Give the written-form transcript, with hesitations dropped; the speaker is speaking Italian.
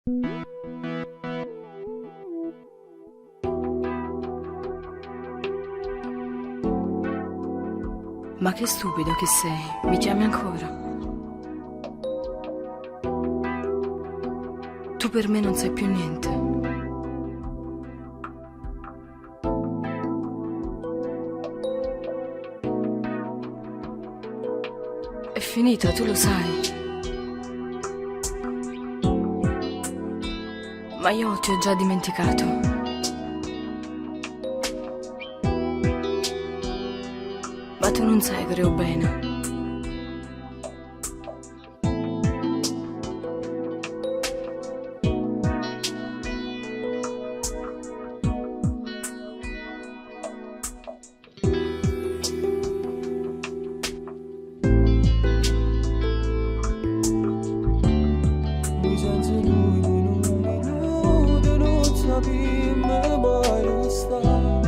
Ma che stupido che sei, mi chiami ancora? Tu per me non sei più niente. È finita, tu lo sai. Ma io ti ho già dimenticato. Ma tu non sai che ero bene. Senza lui un minuto non sappiamo mai stare.